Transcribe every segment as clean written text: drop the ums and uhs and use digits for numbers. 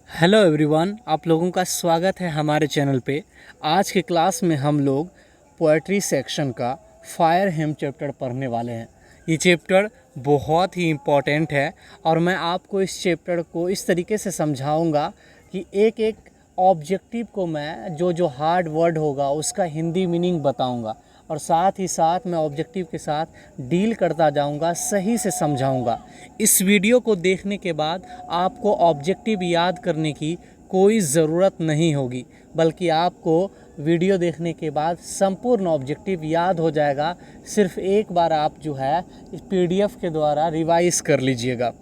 Hello everyone, आप लोगों का स्वागत है हमारे चैनल पे। आज के क्लास में हम लोग पोएट्री सेक्शन का फायर हेम चैप्टर पढ़ने वाले हैं। ये चैप्टर बहुत ही इम्पोर्टेंट है और मैं आपको इस चैप्टर को इस तरीके से समझाऊंगा कि एक एक ऑब्जेक्टिव को मैं जो हार्ड वर्ड होगा उसका हिंदी मीनिंग बताऊंगा और साथ ही साथ मैं ऑब्जेक्टिव के साथ डील करता जाऊंगा, सही से समझाऊंगा। इस वीडियो को देखने के बाद आपको ऑब्जेक्टिव याद करने की कोई ज़रूरत नहीं होगी, बल्कि आपको वीडियो देखने के बाद संपूर्ण ऑब्जेक्टिव याद हो जाएगा। सिर्फ एक बार आप जो है इस पीडीएफ के द्वारा रिवाइज कर लीजिएगा।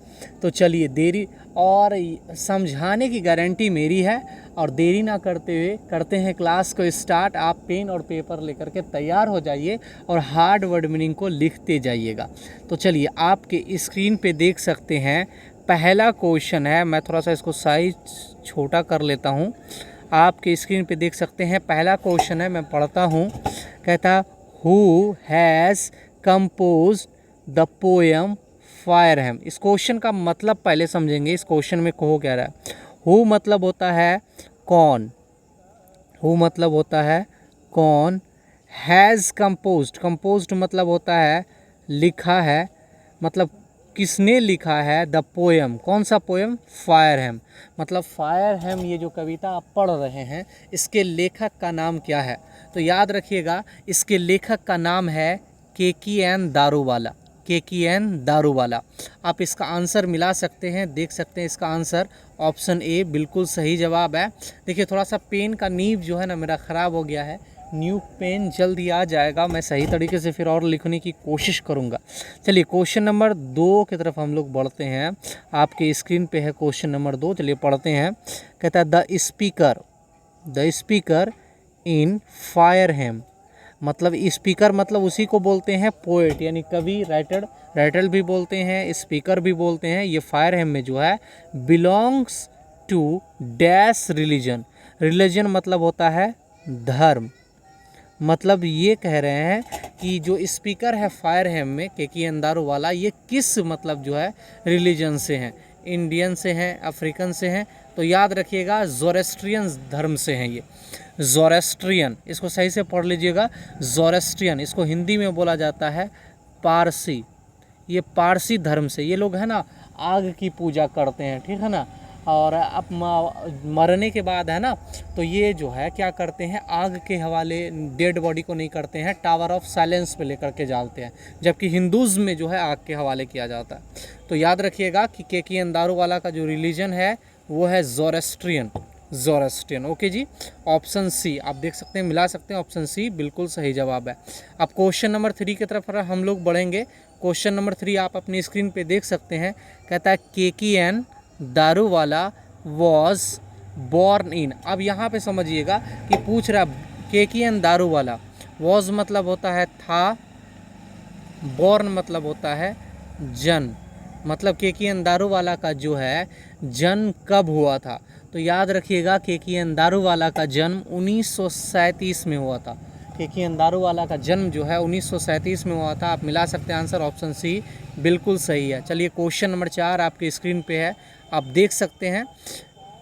तो चलिए, देरी और समझाने की गारंटी मेरी है और देरी ना करते हुए करते हैं क्लास को स्टार्ट। आप पेन और पेपर लेकर के तैयार हो जाइए और हार्ड वर्ड मीनिंग को लिखते जाइएगा। तो चलिए, आपके स्क्रीन पे देख सकते हैं पहला क्वेश्चन है। मैं थोड़ा सा इसको साइज छोटा कर लेता हूँ। आपके स्क्रीन पे देख सकते हैं पहला क्वेश्चन है, मैं पढ़ता हूँ। कहता, who has composed the poem fire hymn. इस क्वेश्चन का मतलब पहले समझेंगे। इस क्वेश्चन में कहो क्या रहा है। हु मतलब होता है कौन, हु मतलब होता है कौन। हैज़ कंपोज्ड, कंपोज्ड मतलब होता है लिखा है, मतलब किसने लिखा है। द पोएम, कौन सा पोएम, फायर हेम। मतलब फायर हेम, ये जो कविता आप पढ़ रहे हैं, इसके लेखक का नाम क्या है। तो याद रखिएगा, इसके लेखक का नाम है के.की.एन. दारूवाला। के.की.एन. दारूवाला। आप इसका आंसर मिला सकते हैं, देख सकते हैं इसका आंसर ऑप्शन ए बिल्कुल सही जवाब है। देखिए, थोड़ा सा पेन का नीब जो है ना मेरा ख़राब हो गया है। न्यू पेन जल्दी आ जाएगा, मैं सही तरीके से फिर और लिखने की कोशिश करूँगा। चलिए, क्वेश्चन नंबर 2 की तरफ हम लोग बढ़ते हैं। आपके स्क्रीन पे है क्वेश्चन नंबर 2, चलिए पढ़ते हैं। कहता है, द स्पीकर इन फायर हेम। मतलब स्पीकर मतलब उसी को बोलते हैं पोएट, यानी कवि, राइटर भी बोलते हैं, स्पीकर भी बोलते हैं। ये फायर हेम में जो है belongs to dash religion. Religion मतलब होता है धर्म। मतलब ये कह रहे हैं कि जो स्पीकर है फायर हेम में, के.की.एन. दारूवाला, ये किस मतलब जो है रिलीजन से हैं। इंडियन से हैं, अफ्रीकन से हैं। तो याद रखिएगा, ज़ोरेस्ट्रियन धर्म से हैं ये। ज़ोरेस्ट्रियन, इसको सही से पढ़ लीजिएगा। ज़ोरेस्ट्रियन, इसको हिंदी में बोला जाता है पारसी। ये पारसी धर्म से ये लोग है ना, आग की पूजा करते हैं, ठीक है ना। और अब मरने के बाद है ना, तो ये जो है क्या करते हैं, आग के हवाले डेड बॉडी को नहीं करते हैं, टावर ऑफ साइलेंस पे लेकर के जाते हैं। जबकि हिंदूज़ में जो है आग के हवाले किया जाता है। तो याद रखिएगा कि के.की.एन. दारूवाला का जो रिलीजन है वो है ज़ोरेस्ट्रियन। ओके जी, ऑप्शन सी आप देख सकते हैं, मिला सकते हैं, ऑप्शन सी बिल्कुल सही जवाब है। अब क्वेश्चन नंबर 3 की तरफ हम लोग बढ़ेंगे। क्वेश्चन नंबर 3 आप अपनी स्क्रीन पे देख सकते हैं। कहता है, Keki N. Daruwalla was born in. अब यहाँ पे समझिएगा कि पूछ रहा के.की.एन. दारूवाला, वॉज मतलब होता है था, बॉर्न मतलब होता है जन्म। मतलब के.की.एन. दारूवाला का जो है जन्म कब हुआ था। तो याद रखिएगा, के.की.एन. दारूवाला का जन्म 1937 में हुआ था। के.की.एन. दारूवाला का जन्म जो है 1937 में हुआ था। आप मिला सकते हैं, आंसर ऑप्शन सी बिल्कुल सही है। चलिए, क्वेश्चन नंबर 4 आपके स्क्रीन पे है, आप देख सकते हैं।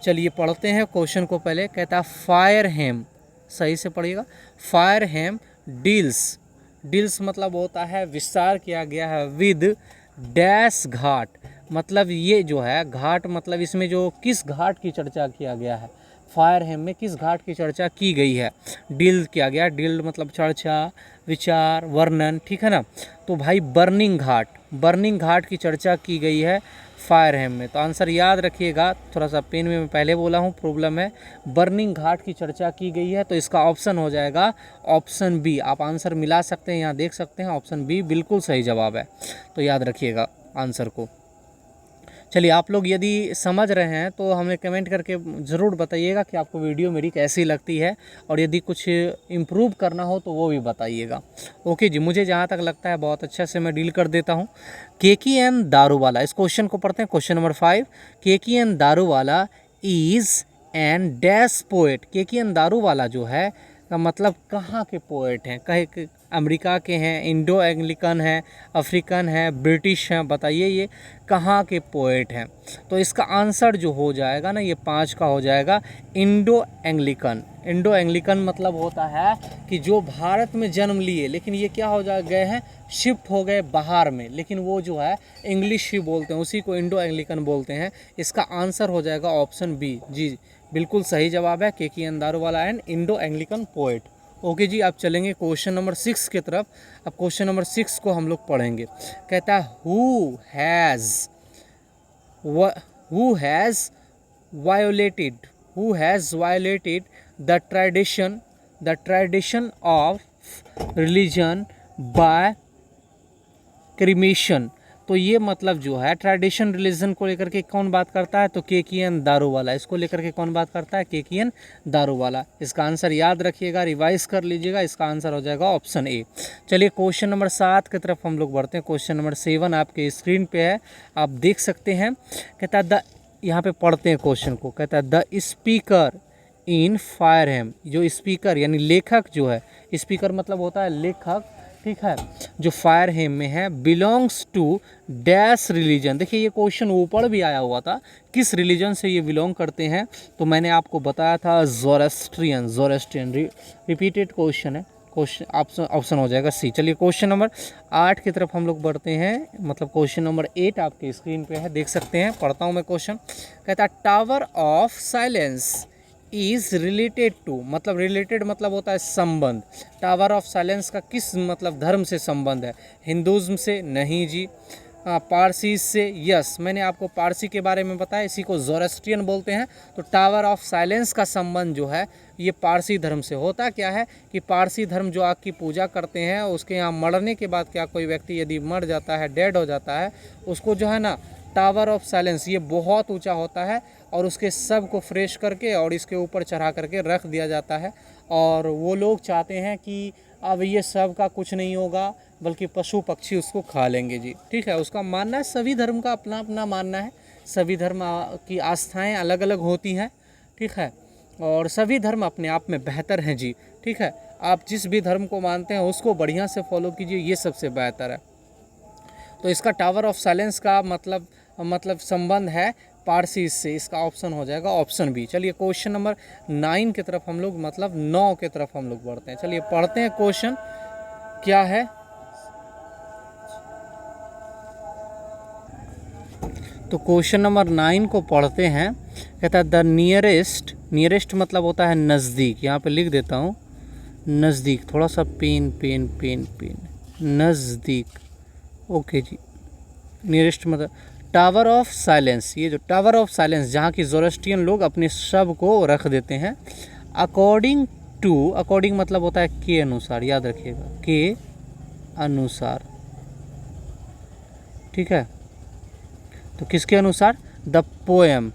चलिए पढ़ते हैं क्वेश्चन को पहले। कहता है, फायर हेम, सही से पढ़िएगा। फायर हेम डील्स मतलब होता है विस्तार किया गया है विद डैश घाट। मतलब ये जो है घाट, मतलब इसमें जो किस घाट की चर्चा किया गया है, फायर हेम में किस घाट की चर्चा की गई है, डील किया गया। डील मतलब चर्चा, विचार, वर्णन, ठीक है ना। तो भाई बर्निंग घाट की चर्चा की गई है फायर हेम में। तो आंसर याद रखिएगा, थोड़ा सा पेन में मैं पहले बोला हूँ, प्रॉब्लम है। बर्निंग घाट की चर्चा की गई है, तो इसका ऑप्शन हो जाएगा ऑप्शन बी। आप आंसर मिला सकते हैं, यहाँ देख सकते हैं, ऑप्शन बी बिल्कुल सही जवाब है। तो याद रखिएगा आंसर को। चलिए, आप लोग यदि समझ रहे हैं तो हमें कमेंट करके ज़रूर बताइएगा कि आपको वीडियो मेरी कैसी लगती है, और यदि कुछ इम्प्रूव करना हो तो वो भी बताइएगा। ओके जी, मुझे जहाँ तक लगता है बहुत अच्छे से मैं डील कर देता हूँ। के.की.एन. दारूवाला, इस क्वेश्चन को पढ़ते हैं। Question number 5, Keki N. Daruwalla is an dash poet. Keki N. Daruwalla जो है का मतलब कहाँ के पोएट हैं, अमेरिका के हैं, इंडो एंग्लिकन हैं, अफ्रीकन हैं, ब्रिटिश हैं, बताइए ये कहाँ के पोएट हैं। तो इसका आंसर जो हो जाएगा ना, ये 5 का हो जाएगा इंडो एंग्लिकन। इंडो एंग्लिकन मतलब होता है कि जो भारत में जन्म लिए लेकिन ये क्या हो जा गए हैं, शिफ्ट हो गए बाहर में, लेकिन वो जो है इंग्लिश ही बोलते हैं, उसी को इंडो एंग्लिकन बोलते हैं। इसका आंसर हो जाएगा ऑप्शन बी। जी बिल्कुल सही जवाब है, K N. Daruwalla and Indo Anglican poet. Okay जी, आप चलेंगे क्वेश्चन नंबर 6 की तरफ। अब क्वेश्चन नंबर 6 को हम लोग पढ़ेंगे। कहता है who has violated the tradition of religion by cremation. तो ये मतलब जो है ट्रेडिशन रिलीजन को लेकर के कौन बात करता है, तो के.एन. दारूवाला। इसको लेकर के कौन बात करता है, के.एन. दारूवाला। इसका आंसर याद रखिएगा, रिवाइज कर लीजिएगा। इसका आंसर हो जाएगा ऑप्शन ए। चलिए क्वेश्चन नंबर 7 की तरफ हम लोग बढ़ते हैं। क्वेश्चन नंबर 7 आपके स्क्रीन पे है, आप देख सकते हैं। कहता है यहाँ पे पढ़ते हैं क्वेश्चन को। कहता है द स्पीकर इन फायरहैम। जो स्पीकर यानी लेखक जो है, स्पीकर मतलब होता है लेखक, ठीक है, जो फायरहैम में है, बिलोंग्स टू डैश रिलीजन। देखिए ये क्वेश्चन ऊपर भी आया हुआ था, किस रिलीजन से ये बिलोंग करते हैं, तो मैंने आपको बताया था ज़ोरास्ट्रियन। रिपीटेड क्वेश्चन है, क्वेश्चन ऑप्शन हो जाएगा सी। चलिए क्वेश्चन नंबर 8 की तरफ हम लोग बढ़ते हैं, मतलब क्वेश्चन नंबर 8 आपके स्क्रीन पे है, देख सकते हैं। पढ़ता हूँ मैं क्वेश्चन। कहता है tower of silence is related to, मतलब रिलेटेड मतलब होता है संबंध। टावर ऑफ साइलेंस का किस मतलब धर्म से संबंध है, हिंदुज़्म से? नहीं जी। पारसी से? यस, मैंने आपको पारसी के बारे में बताया, इसी को ज़ोरास्ट्रियन बोलते हैं। तो टावर ऑफ साइलेंस का संबंध जो है ये पारसी धर्म से। होता क्या है कि पारसी धर्म जो आग की पूजा करते हैं, उसके यहाँ मरने के बाद क्या कोई व्यक्ति यदि मर जाता है, डेड हो जाता है, उसको जो है ना टावर ऑफ साइलेंस, ये बहुत ऊंचा होता है और उसके सब को फ्रेश करके और इसके ऊपर चढ़ा करके रख दिया जाता है। और वो लोग चाहते हैं कि अब ये सब का कुछ नहीं होगा, बल्कि पशु पक्षी उसको खा लेंगे जी, ठीक है। उसका मानना है, सभी धर्म का अपना अपना मानना है, सभी धर्म की आस्थाएं अलग अलग होती हैं, ठीक है, और सभी धर्म अपने आप में बेहतर हैं जी, ठीक है। आप जिस भी धर्म को मानते हैं उसको बढ़िया से फॉलो कीजिए, ये सबसे बेहतर है। तो इसका टावर ऑफ साइलेंस का मतलब संबंध है पारसी से। इसका ऑप्शन हो जाएगा ऑप्शन बी। चलिए क्वेश्चन नंबर 9 की तरफ हम लोग, मतलब 9 की तरफ हम लोग बढ़ते हैं। चलिए पढ़ते हैं क्वेश्चन क्या है। तो क्वेश्चन नंबर 9 को पढ़ते हैं। कहता है द नियरेस्ट मतलब होता है नज़दीक, यहाँ पे लिख देता हूँ नज़दीक, थोड़ा सा पेन नज़दीक। ओके जी, नियरेस्ट मतलब टावर ऑफ साइलेंस। ये जो टावर ऑफ साइलेंस जहाँ की ज़ोरास्ट्रियन लोग अपने शव को रख देते हैं, अकॉर्डिंग मतलब होता है के अनुसार, याद रखिएगा, के अनुसार, ठीक है। तो किसके अनुसार? The poem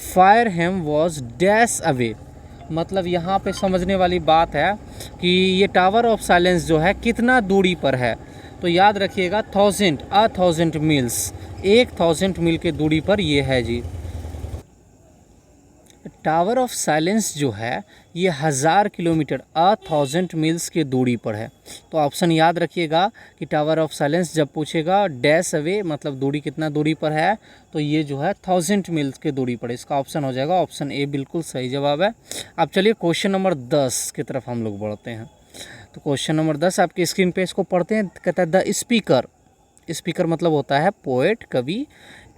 fire hymn was dash away. मतलब यहाँ पे समझने वाली बात है कि ये टावर ऑफ साइलेंस जो है कितना दूरी पर है। तो याद रखिएगा 1000 मील्स, 1000 मील के दूरी पर ये है जी। टावर ऑफ साइलेंस जो है ये 1000 किलोमीटर 1000 मील्स के दूरी पर है। तो ऑप्शन याद रखिएगा कि टावर ऑफ साइलेंस जब पूछेगा डैश अवे मतलब दूरी कितना दूरी पर है, तो ये जो है 1000 मील्स के दूरी पर। इसका ऑप्शन हो जाएगा ऑप्शन ए, बिल्कुल सही जवाब है। अब चलिए क्वेश्चन नंबर 10 की तरफ हम लोग बढ़ते हैं। तो क्वेश्चन नंबर 10 आपके स्क्रीन पे, इसको पढ़ते हैं। कहता है द स्पीकर मतलब होता है पोएट, कवि।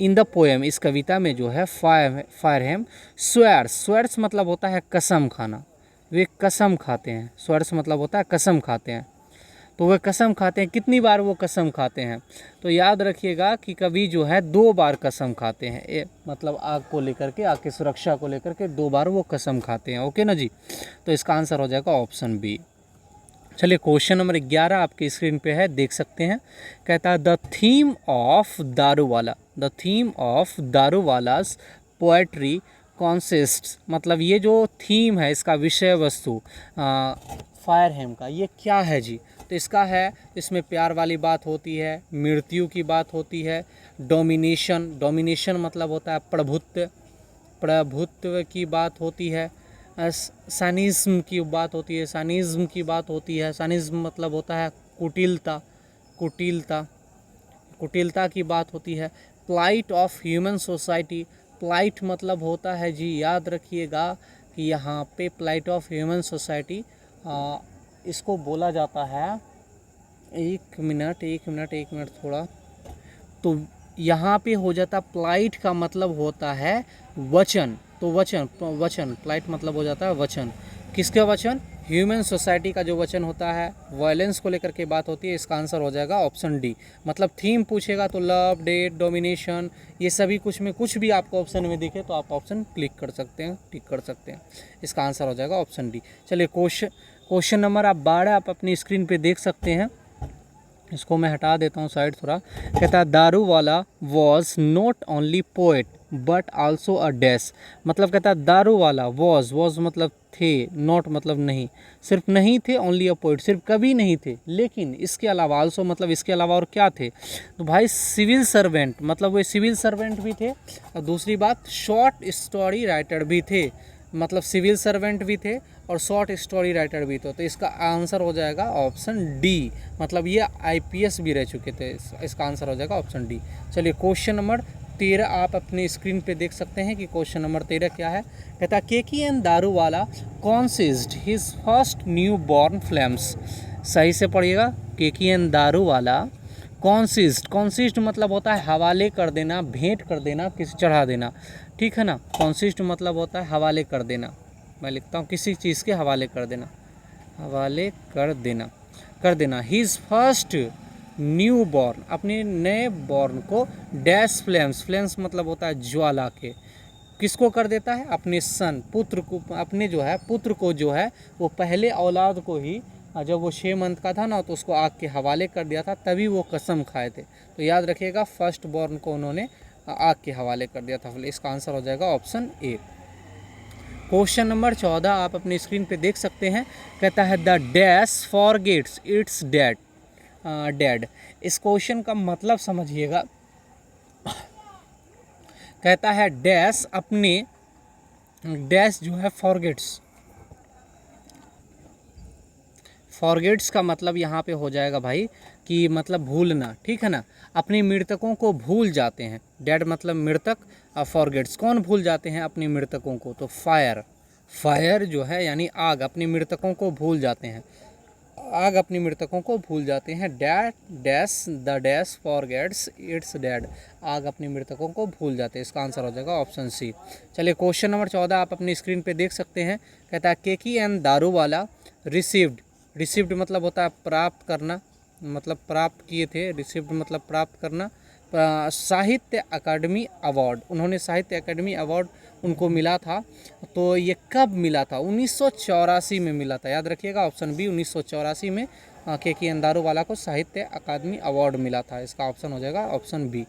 इन द पोएम, इस कविता में जो है फायरहैम स्वेर्स मतलब होता है कसम खाना, वे कसम खाते हैं। स्वेर्स मतलब होता है कसम खाते हैं। तो वे कसम खाते हैं, कितनी बार वो कसम खाते हैं? तो याद रखिएगा कि कवि जो है 2 बार कसम खाते हैं, मतलब आग को लेकर के, आग की सुरक्षा को लेकर के 2 बार वो कसम खाते हैं। ओके ना जी, तो इसका आंसर हो जाएगा ऑप्शन बी। चलिए क्वेश्चन नंबर 11 आपके स्क्रीन पे है, देख सकते हैं। कहता है द थीम ऑफ दारूवालास पोएट्री कॉन्सिस्ट्स। मतलब ये जो थीम है, इसका विषय वस्तु फायरहैम का, ये क्या है जी? तो इसका है, इसमें प्यार वाली बात होती है, मृत्यु की बात होती है, डोमिनेशन मतलब होता है प्रभुत्व की बात होती है, सानिज्म की बात होती है, सानिज्म की बात होती है। सानिज्म मतलब होता है कुटिलता, कुटिलता, कुटिलता की बात होती है। Plight of human society, plight मतलब होता है जी, याद रखिएगा कि यहाँ पे प्लाइट ऑफ ह्यूमन सोसाइटी इसको बोला जाता है। एक मिनट थोड़ा, तो यहाँ पे हो जाता प्लाइट का मतलब होता है वचन। तो वचन प्लाइट मतलब हो जाता है वचन। किसका वचन? ह्यूमन सोसाइटी का जो वचन होता है, वायलेंस को लेकर के बात होती है। इसका आंसर हो जाएगा ऑप्शन डी। मतलब थीम पूछेगा तो लव, डेट, डोमिनेशन, ये सभी कुछ में कुछ भी आपको ऑप्शन में दिखे तो आप ऑप्शन क्लिक कर सकते हैं, टिक कर सकते हैं। इसका आंसर हो जाएगा ऑप्शन डी। चलिए क्वेश्चन नंबर आप 12 आप अपनी स्क्रीन पे देख सकते हैं। इसको मैं हटा देता हूँ साइड थोड़ा। कहता है दारू वाला was not only poet but also a dash. मतलब कहता है दारू वाला वॉज मतलब थे, नॉट मतलब नहीं, सिर्फ नहीं थे, ओनली अ पोएट सिर्फ कवि नहीं थे, लेकिन इसके अलावा आल्सो मतलब इसके अलावा और क्या थे? तो भाई सिविल सर्वेंट, मतलब वे सिविल सर्वेंट भी थे। और दूसरी बात शॉर्ट स्टोरी राइटर भी थे, मतलब सिविल सर्वेंट भी थे और शॉर्ट स्टोरी राइटर भी थे। तो इसका आंसर हो जाएगा ऑप्शन डी, मतलब ये आईपीएस भी रह चुके थे। इसका आंसर हो जाएगा ऑप्शन डी। चलिए क्वेश्चन नंबर 13 आप अपने स्क्रीन पे देख सकते हैं कि क्वेश्चन नंबर 13 क्या है। कहता है Keki N Daruwalla consigned his first new born flames. सही से पढ़िएगा, केकेएन दारूवाला कॉन्सिस्ट मतलब होता है हवाले कर देना, भेंट कर देना, किसी चढ़ा देना, ठीक है ना। कॉन्सिस्ट मतलब होता है हवाले कर देना। मैं लिखता हूँ किसी चीज़ के हवाले कर देना, हवाले कर देना। हिज फर्स्ट न्यू बॉर्न, अपने नए बॉर्न को डैश फ्लेम्स मतलब होता है ज्वाला के, किसको कर देता है? अपने सन, पुत्र को, अपने जो है पुत्र को जो है वो पहले औलाद को ही जब वो 6 मंथ का था ना तो उसको आग के हवाले कर दिया था, तभी वो कसम खाए थे। तो याद रखिएगा फर्स्ट बॉर्न को उन्होंने आग के हवाले कर दिया था। इसका आंसर हो जाएगा ऑप्शन ए। क्वेश्चन नंबर 14 आप अपनी स्क्रीन पे देख सकते हैं। कहता है the dash forgets it's dad. इस क्वेश्चन का मतलब समझिएगा। कहता है डैश अपने, डैश जो है फॉरगेट्स का मतलब यहाँ पे हो जाएगा भाई कि मतलब भूलना, ठीक है ना। अपने मृतकों को भूल जाते हैं, डेड मतलब मृतक, फॉरगेट्स कौन भूल जाते हैं अपने मृतकों को? तो फायर जो है यानी आग, अपने मृतकों को भूल जाते हैं, आग अपनी मृतकों को भूल जाते हैं। The dash forgets it's dad, आग अपनी मृतकों को भूल जाते हैं। इसका आंसर हो जाएगा ऑप्शन सी। चलिए क्वेश्चन नंबर 14 आप अपनी स्क्रीन पे देख सकते हैं। कहता है केकेएन दारूवाला रिसीव्ड मतलब होता है प्राप्त करना, मतलब प्राप्त किए थे, रिसीव्ड मतलब प्राप्त करना, साहित्य अकादमी अवार्ड, उन्होंने साहित्य अकादमी अवार्ड उनको मिला था। तो ये कब मिला था? 1984 में मिला था। याद रखिएगा ऑप्शन बी, 1984 में केकेएन दारूवाला को साहित्य अकादमी अवार्ड मिला था। इसका ऑप्शन हो जाएगा ऑप्शन बी।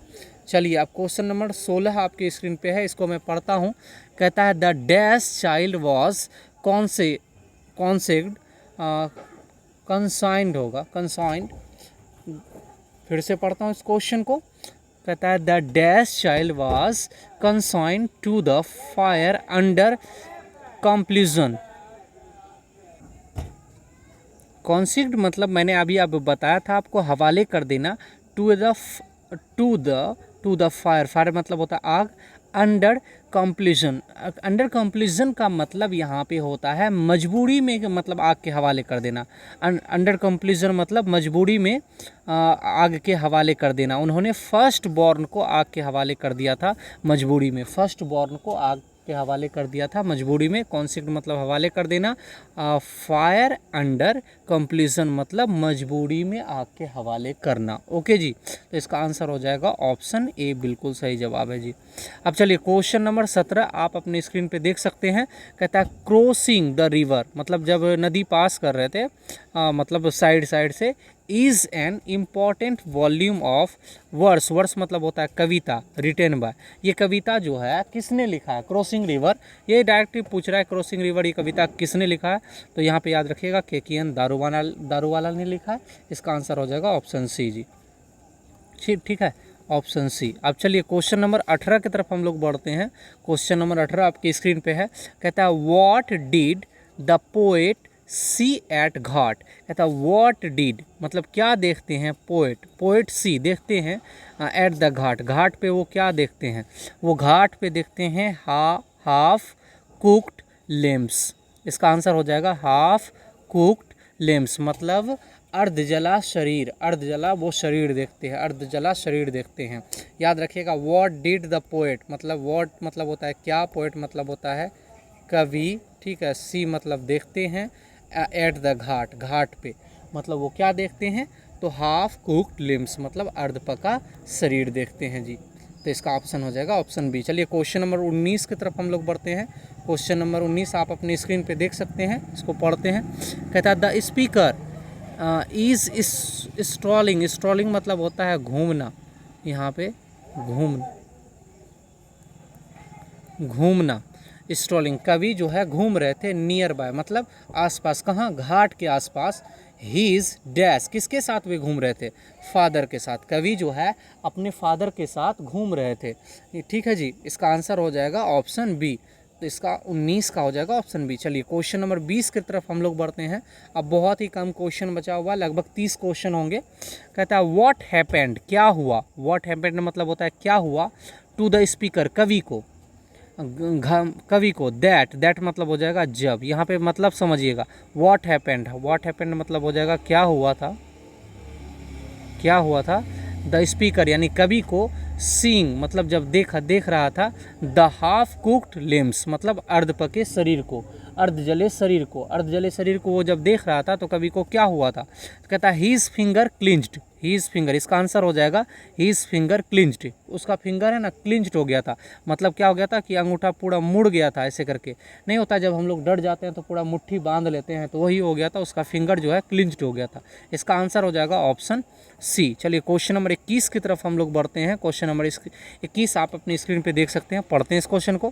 चलिए अब क्वेश्चन नंबर 16 आपके स्क्रीन पे है, इसको मैं पढ़ता हूँ। कहता है द डैश चाइल्ड वॉज कंसाइंड होगा, कंसाइंड। फिर से पढ़ता हूँ इस क्वेश्चन को। कहता है the dash child was consigned to the fire under compulsion. Consigned मतलब मैंने अभी अब बताया था आपको, हवाले कर देना। टू द फायर मतलब होता है आग। अंडर कंप्लीजन का मतलब यहाँ पे होता है मजबूरी में, मतलब आग के हवाले कर देना। अंडर कंप्लीजन मतलब मजबूरी में आग के हवाले कर देना। उन्होंने फर्स्ट बॉर्न को आग के हवाले कर दिया था मजबूरी में, फर्स्ट बॉर्न को आग के हवाले कर दिया था मजबूरी में। कॉन्सिग्ड मतलब हवाले कर देना, फायर अंडर कंप्लीजन मतलब मजबूरी में आग के हवाले करना। ओके जी, तो इसका आंसर हो जाएगा ऑप्शन ए, बिल्कुल सही जवाब है जी। अब चलिए क्वेश्चन नंबर 17 आप अपने स्क्रीन पे देख सकते हैं। कहता है क्रॉसिंग द रिवर, मतलब जब नदी पास कर रहे थे, मतलब साइड से, is an important volume of verse मतलब होता है कविता, रिटेन बाय। ये कविता जो है किसने लिखा है? क्रॉसिंग रिवर, ये डायरेक्टली पूछ रहा है क्रॉसिंग रिवर ये कविता किसने लिखा है? तो यहाँ पे याद रखिएगा केकेएन दारूवाला ने लिखा है। इसका आंसर हो जाएगा ऑप्शन सी जी। ठीक है। Option C. अब चलिए क्वेश्चन नंबर 18 की तरफ हम लोग बढ़ते हैं। क्वेश्चन नंबर 18 आपकी स्क्रीन पे है। कहता है what did the poet see at ghat. कहता है व्हाट डिड मतलब क्या देखते हैं पोएट सी देखते हैं एट द घाट। घाट पे वो क्या देखते हैं, वो घाट पे देखते हैं हाफ कुक्ड लेम्स। इसका आंसर हो जाएगा हाफ कुक्ड लेम्स मतलब अर्ध जला शरीर। अर्ध जला वो शरीर देखते हैं, अर्ध जला शरीर देखते हैं। याद रखिएगा व्हाट डिड द पोएट मतलब व्हाट मतलब होता है क्या, पोएट मतलब होता है कवि, ठीक है। सी मतलब देखते हैं, एट द घाट घाट पे मतलब वो क्या देखते हैं, तो हाफ कुक्ड लिम्स मतलब अर्ध पका शरीर देखते हैं जी। तो इसका ऑप्शन हो जाएगा ऑप्शन बी। चलिए क्वेश्चन नंबर 19 की तरफ हम लोग बढ़ते हैं। क्वेश्चन नंबर 19 आप अपनी स्क्रीन पे देख सकते हैं, इसको पढ़ते हैं। कहता है the speaker is strolling. Strolling मतलब होता है घूमना, यहाँ पे घूमना। स्ट्रॉलिंग कवि जो है घूम रहे थे नियर बाय मतलब आसपास, कहाँ, घाट के आसपास। ही इज डैश किसके साथ वे घूम रहे थे, फादर के साथ। कवि जो है अपने फादर के साथ घूम रहे थे, ठीक है जी। इसका आंसर हो जाएगा ऑप्शन बी। तो इसका 19 का हो जाएगा ऑप्शन बी। चलिए क्वेश्चन नंबर 20 की तरफ हम लोग बढ़ते हैं। अब बहुत ही कम क्वेश्चन बचा हुआ, लगभग 30 क्वेश्चन होंगे। कहता है व्हाट हैपेंड क्या हुआ। व्हाट हैपेंड मतलब होता है क्या हुआ, टू द स्पीकर कवि को, कवि को। दैट मतलब हो जाएगा जब। यहाँ पे मतलब समझिएगा व्हाट हैपेंड मतलब हो जाएगा क्या हुआ था, क्या हुआ था। द स्पीकर यानी कवि को, सीइंग मतलब जब देख रहा था। द हाफ कुक्ड लिम्स मतलब अर्ध पके शरीर को, अर्ध जले शरीर को वो जब देख रहा था तो कवि को क्या हुआ था। तो कहता है हीज फिंगर क्लिंज्ड। हीज फिंगर इसका आंसर हो जाएगा हीज फिंगर क्लिंज्ड। उसका फिंगर है ना क्लिंज्ड हो गया था, मतलब क्या हो गया था कि अंगूठा पूरा मुड़ गया था, ऐसे करके नहीं होता जब हम लोग डर जाते हैं तो पूरा मुट्ठी बांध लेते हैं, तो वही हो गया था, उसका फिंगर जो है क्लिंज्ड हो गया था। इसका आंसर हो जाएगा ऑप्शन सी। चलिए क्वेश्चन नंबर 21 की तरफ हम लोग बढ़ते हैं। क्वेश्चन नंबर 21 आप अपनी स्क्रीन पे देख सकते हैं, पढ़ते हैं इस क्वेश्चन को।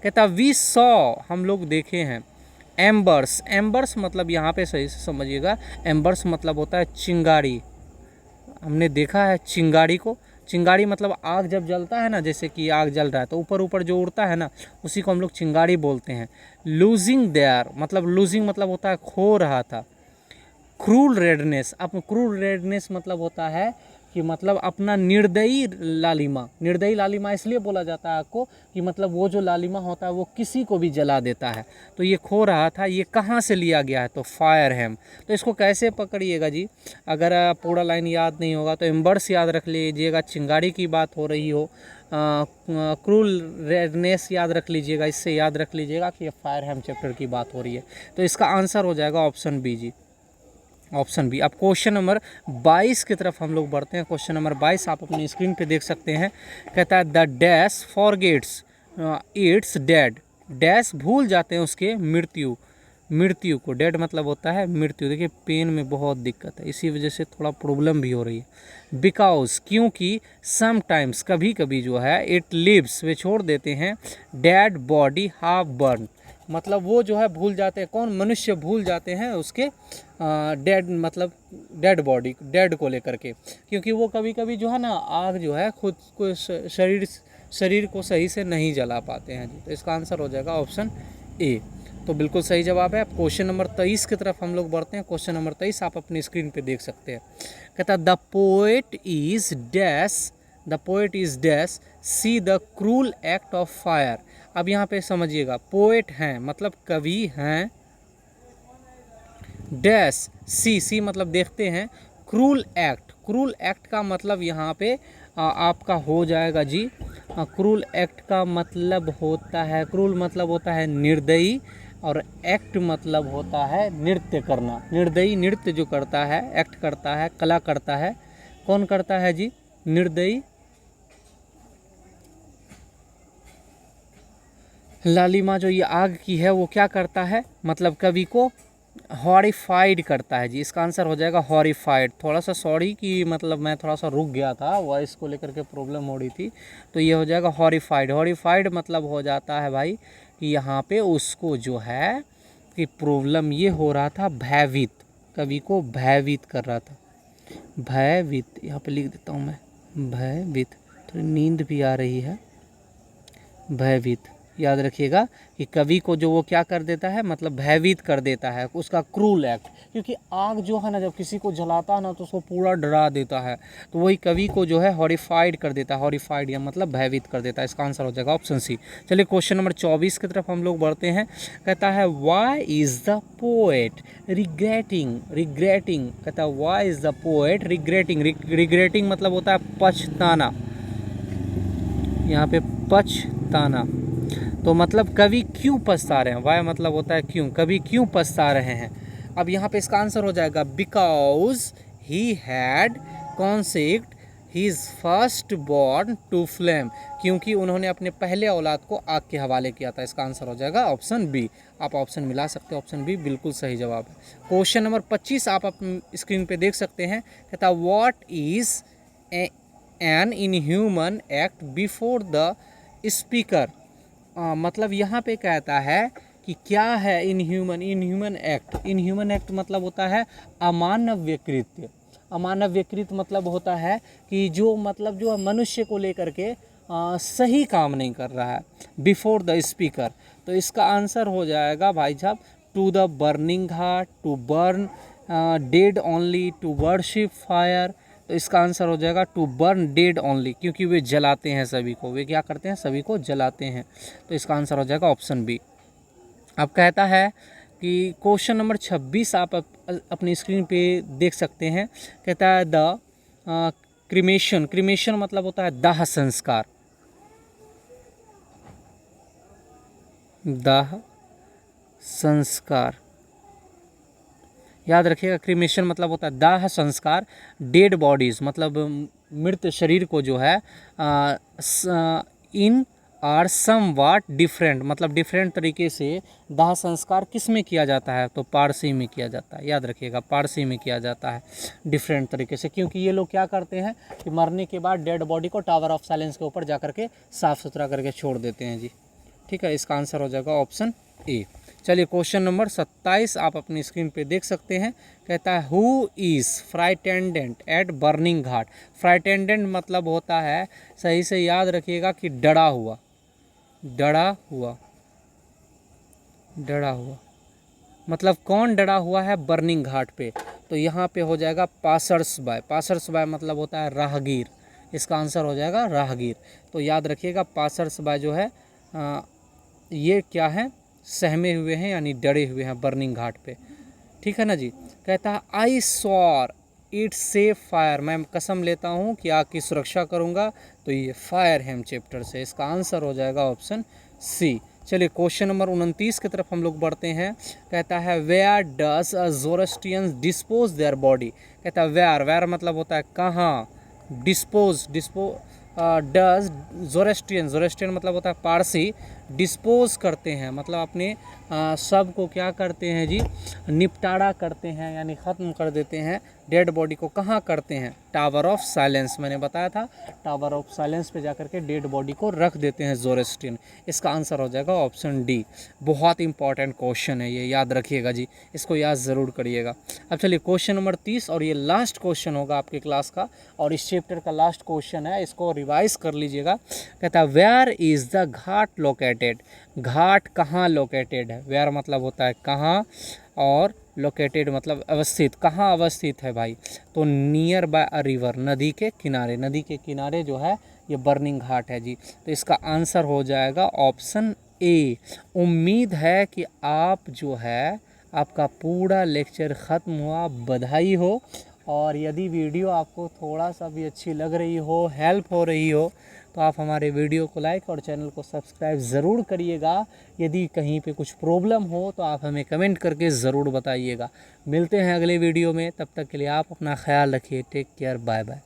कहता है वी सॉ हम लोग देखे हैं एम्बर्स मतलब यहाँ पे सही से समझिएगा, एम्बर्स मतलब होता है चिंगारी। हमने देखा है चिंगारी को। चिंगारी मतलब आग जब जलता है ना, जैसे कि आग जल रहा है तो ऊपर ऊपर जो उड़ता है ना, उसी को हम लोग चिंगारी बोलते हैं। लूजिंग देयर मतलब लूजिंग मतलब होता है खो रहा था। क्रूल रेडनेस, अब क्रूल रेडनेस मतलब होता है कि मतलब अपना निर्दयी लालिमा इसलिए बोला जाता है आपको कि मतलब वो जो लालिमा होता है वो किसी को भी जला देता है। तो ये खो रहा था, ये कहाँ से लिया गया है, तो फायर हैम। तो इसको कैसे पकड़िएगा जी, अगर पूरा लाइन याद नहीं होगा तो एम्बर्स याद रख लीजिएगा, चिंगारी की बात हो रही हो, क्रूल रेडनेस याद रख लीजिएगा, इससे याद रख लीजिएगा कि ये फायर हैम चैप्टर की बात हो रही है। तो इसका आंसर हो जाएगा ऑप्शन बी जी, ऑप्शन बी। अब क्वेश्चन नंबर 22 की तरफ हम लोग बढ़ते हैं। क्वेश्चन नंबर 22 आप अपनी स्क्रीन पे देख सकते हैं। कहता है the dash forgets it's dad. Dash भूल जाते हैं उसके मृत्यु को। डेड मतलब होता है मृत्यु। देखिए पेन में बहुत दिक्कत है, इसी वजह से थोड़ा प्रॉब्लम भी हो रही है। बिकॉज क्योंकि, समटाइम्स कभी कभी जो है, इट लिव्स वे छोड़ देते हैं, डेड बॉडी हाफ बर्न मतलब वो जो है भूल जाते हैं, कौन, मनुष्य भूल जाते हैं उसके डेड मतलब डेड बॉडी, डेड को लेकर के, क्योंकि वो कभी कभी जो है ना आग जो है खुद को शरीर को सही से नहीं जला पाते हैं जी। तो इसका आंसर हो जाएगा ऑप्शन ए। तो बिल्कुल सही जवाब है। अब क्वेश्चन नंबर 23 की तरफ हम लोग बढ़ते हैं। क्वेश्चन नंबर 23 आप अपनी स्क्रीन पे देख सकते हैं। कहता है the poet is dash see the cruel act of fire. अब यहाँ पे समझिएगा पोएट हैं मतलब कवि हैं, डैश सी मतलब देखते हैं, क्रूल एक्ट का मतलब यहाँ पे आपका हो जाएगा जी, क्रूल एक्ट का मतलब होता है, क्रूल मतलब होता है निर्दयी, और एक्ट मतलब होता है नृत्य करना। निर्दयी नृत्य जो करता है, एक्ट करता है, कला करता है, कौन करता है जी, निर्दयी। लालिमा जो ये आग की है वो क्या करता है, मतलब कवि को हॉरिफाइड करता है जी। इसका आंसर हो जाएगा हॉरिफाइड। थोड़ा सा सॉरी कि मतलब मैं थोड़ा सा रुक गया था, वॉइस को लेकर के प्रॉब्लम हो रही थी, तो ये हो जाएगा हॉरिफाइड मतलब हो जाता है भाई कि यहाँ पे उसको जो है कि प्रॉब्लम ये हो रहा था, भयभीत, कवि को भयभीत कर रहा था, भयभीत। यहाँ पे लिख देता हूँ मैं, भयभीत, तो नींद भी आ रही है, भयभीत। याद रखिएगा कि कवि को जो वो क्या कर देता है, मतलब भयभीत कर देता है, उसका क्रूल एक्ट। क्योंकि आग जो है ना, जब किसी को जलाता है ना तो उसको पूरा डरा देता है, तो वही कवि को जो है हॉरिफाइड कर देता है। हॉरिफाइड या मतलब भयभीत कर देता है। इसका आंसर हो जाएगा ऑप्शन सी। चलिए क्वेश्चन नंबर 24 की तरफ हम लोग बढ़ते हैं। कहता है why is the poet regretting, regretting, कहता है why is the poet regretting. Regretting मतलब होता है पछताना, यहाँ पे पछताना। तो मतलब कवि क्यों पछता रहे हैं, वाई मतलब होता है क्यों, कवि क्यों पछता रहे हैं। अब यहाँ पे इसका आंसर हो जाएगा because he had consigned his first born to flame, क्योंकि उन्होंने अपने पहले औलाद को आग के हवाले किया था। इसका आंसर हो जाएगा ऑप्शन बी। आप ऑप्शन मिला सकते हो, ऑप्शन बी बिल्कुल सही जवाब है। क्वेश्चन नंबर 25 आप स्क्रीन पे देख सकते हैं। कहता है what is an inhuman act before the speaker. मतलब यहाँ पे कहता है कि क्या है inhuman, inhuman act. Inhuman act मतलब होता है अमानवीय कृत्य। अमानवीय कृत्य मतलब होता है कि जो मतलब जो मनुष्य को लेकर के सही काम नहीं कर रहा है। बिफोर द स्पीकर, तो इसका आंसर हो जाएगा भाई साहब to the burning ghat, to burn dead only, to worship fire. तो इसका आंसर हो जाएगा टू बर्न डेड ओनली, क्योंकि वे जलाते हैं सभी को, वे क्या करते हैं, सभी को जलाते हैं। तो इसका आंसर हो जाएगा ऑप्शन बी। अब कहता है कि क्वेश्चन नंबर 26 आप अपनी स्क्रीन पे देख सकते हैं। कहता है द क्रिमेशन, क्रिमेशन मतलब होता है दाह संस्कार, दाह संस्कार। याद रखिएगा क्रिमेशन मतलब होता है दाह संस्कार। डेड बॉडीज़ मतलब मृत शरीर को जो है in are somewhat different, मतलब डिफरेंट तरीके से दाह संस्कार किस में किया जाता है, तो पारसी में किया जाता है। याद रखिएगा पारसी में किया जाता है डिफरेंट तरीके से, क्योंकि ये लोग क्या करते हैं कि मरने के बाद डेड बॉडी को टावर ऑफ साइलेंस के ऊपर जा करके साफ़ सुथरा करके छोड़ देते हैं जी। ठीक है, इसका आंसर हो जाएगा ऑप्शन ए। चलिए क्वेश्चन नंबर 27 आप अपनी स्क्रीन पे देख सकते हैं। कहता है हु इज़ फ्राइटेंडेंट एट बर्निंग घाट। फ्राइटेंडेंट मतलब होता है, सही से याद रखिएगा कि डरा हुआ, डरा हुआ, डरा हुआ। मतलब कौन डरा हुआ है बर्निंग घाट पे, तो यहाँ पे हो जाएगा पासर्स बाय। पासर्स बाय मतलब होता है राहगीर। इसका आंसर हो जाएगा राहगीर। तो याद रखिएगा पासर्स बाय जो है ये क्या है, सहमे हुए हैं यानी डरे हुए हैं बर्निंग घाट पे। ठीक है ना जी। कहता है आई स्वॉर इट सेफ फायर, मैं कसम लेता हूँ कि आग की सुरक्षा करूँगा। तो ये फायर हेम चैप्टर से, इसका आंसर हो जाएगा ऑप्शन सी। चलिए क्वेश्चन नंबर 29 की तरफ हम लोग बढ़ते हैं। कहता है where does a Zoroastrians dispose their body. कहता है वेयर, वेयर मतलब होता है कहाँ, डिस्पोज, डज ज़ोरोस्ट्रियन, ज़ोरोस्ट्रियन मतलब होता है पारसी, डिस्पोज करते हैं मतलब अपने सब को क्या करते हैं जी, निपटारा करते हैं यानी ख़त्म कर देते हैं। डेड बॉडी को कहाँ करते हैं, टावर ऑफ साइलेंस, मैंने बताया था टावर ऑफ साइलेंस पे जाकर के डेड बॉडी को रख देते हैं ज़ोरोस्ट्रियन। इसका आंसर हो जाएगा ऑप्शन डी। बहुत इंपॉर्टेंट क्वेश्चन है ये, याद रखिएगा जी, इसको याद ज़रूर करिएगा। अब चलिए क्वेश्चन नंबर 30 और ये लास्ट क्वेश्चन होगा आपके क्लास का और इस चैप्टर का लास्ट क्वेश्चन है, इसको रिवाइज कर लीजिएगा। कहता है where is the ghat located. Ghat कहाँ लोकेटेड है, वेयर मतलब होता है कहाँ और लोकेटेड मतलब अवस्थित, कहाँ अवस्थित है भाई, तो नियर बाय अ रिवर, नदी के किनारे, नदी के किनारे जो है ये बर्निंग घाट है जी। तो इसका आंसर हो जाएगा ऑप्शन ए। उम्मीद है कि आप जो है आपका पूरा लेक्चर ख़त्म हुआ, बधाई हो। और यदि वीडियो आपको थोड़ा सा भी अच्छी लग रही हो, हेल्प हो रही हो, तो आप हमारे वीडियो को लाइक और चैनल को सब्सक्राइब ज़रूर करिएगा। यदि कहीं पे कुछ प्रॉब्लम हो तो आप हमें कमेंट करके ज़रूर बताइएगा। मिलते हैं अगले वीडियो में, तब तक के लिए आप अपना ख्याल रखिए। Take care, bye bye.